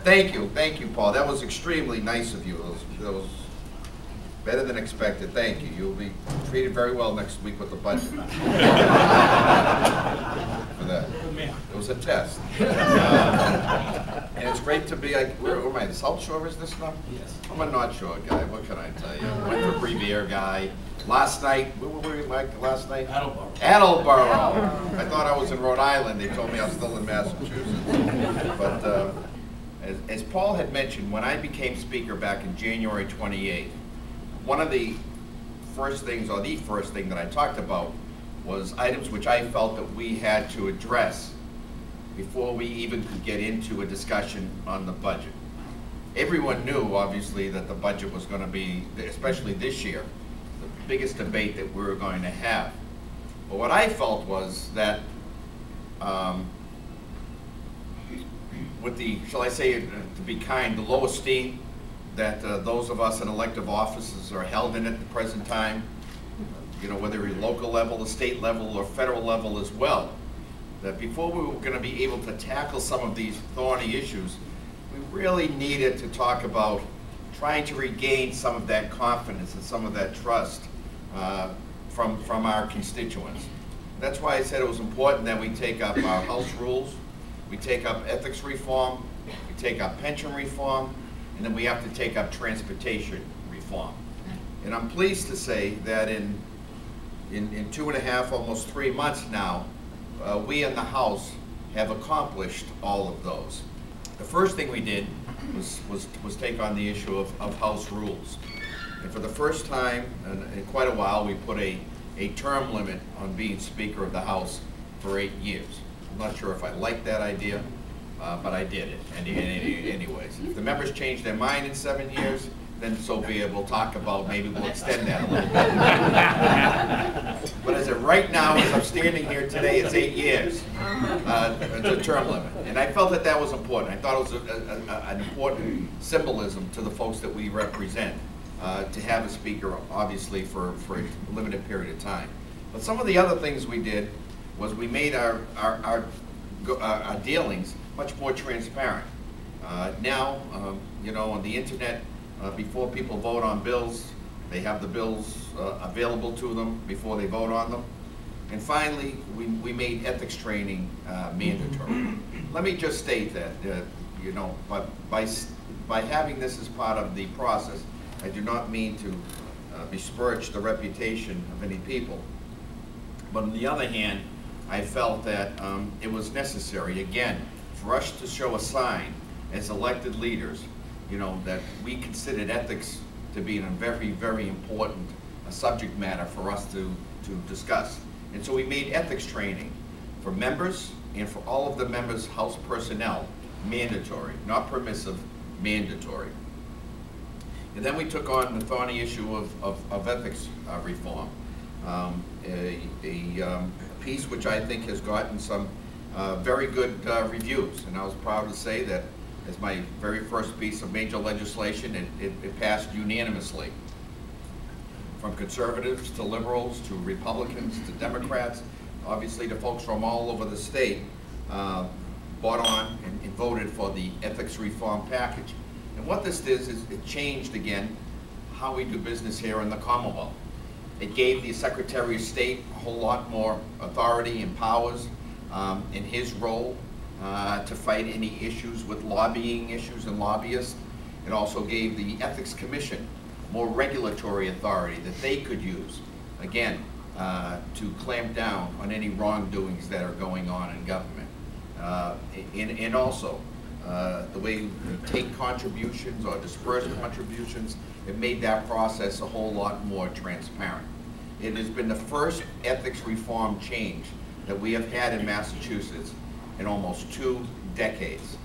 Thank you, Paul. That was extremely nice of you. That was better than expected. Thank you. You'll be treated very well next week with the budget. For that. It was a test. And it's great to be, where am I, the South Shore is this now? Yes. I'm a North Shore guy, what can I tell you? Winthrop Revere guy. Last night, where were we like last night? Attleboro. Attleboro. I thought I was in Rhode Island. They told me I was still in Massachusetts. But as Paul had mentioned, when I became Speaker back in January 28th, one of the first things, or the first thing that I talked about was items which I felt that we had to address before we even could get into a discussion on the budget. Everyone knew, obviously, that the budget was going to be, especially this year, the biggest debate that we were going to have. But what I felt was that with the, shall I say, to be kind, the low esteem that those of us in elective offices are held in at the present time, you know, whether at local level, the state level, or federal level as well, that before we were going to be able to tackle some of these thorny issues, we really needed to talk about trying to regain some of that confidence and some of that trust from our constituents. That's why I said it was important that we take up our House rules, we take up ethics reform, we take up pension reform, and then we have to take up transportation reform. And I'm pleased to say that in 2.5, almost 3 months now, we in the House have accomplished all of those. The first thing we did was take on the issue of House rules. And for the first time in quite a while, we put a term limit on being Speaker of the House for 8 years. I'm not sure if I liked that idea, but I did it anyways. If the members change their mind in 7 years, then so be it. We'll talk about, maybe we'll extend that a little bit. But as of right now, as I'm standing here today, it's 8 years, the term limit. And I felt that that was important. I thought it was an important symbolism to the folks that we represent, to have a speaker, obviously, for a limited period of time. But some of the other things we did was we made our dealings much more transparent. Now, you know, on the internet, before people vote on bills, they have the bills available to them before they vote on them. And finally, we made ethics training mandatory. Let me just state that, you know, by having this as part of the process, I do not mean to besmirch the reputation of any people. But on the other hand, I felt that it was necessary, again, for us to show a sign as elected leaders, you know, that we considered ethics to be a very, very important subject matter for us to discuss. And so we made ethics training for members and for all of the members' House personnel mandatory, not permissive, mandatory. And then we took on the thorny issue of ethics reform, a piece which I think has gotten some very good reviews. And I was proud to say that as my very first piece of major legislation, it passed unanimously. From conservatives to liberals to Republicans to Democrats, obviously the folks from all over the state bought on and voted for the ethics reform package. And what this did is it changed, again, how we do business here in the Commonwealth. It gave the Secretary of State a whole lot more authority and powers in his role to fight any issues with lobbying issues and lobbyists. It also gave the Ethics Commission more regulatory authority that they could use, again, to clamp down on any wrongdoings that are going on in government. And also, the way we take contributions or disperse contributions, it made that process a whole lot more transparent. It has been the first ethics reform change that we have had in Massachusetts in almost 2 decades.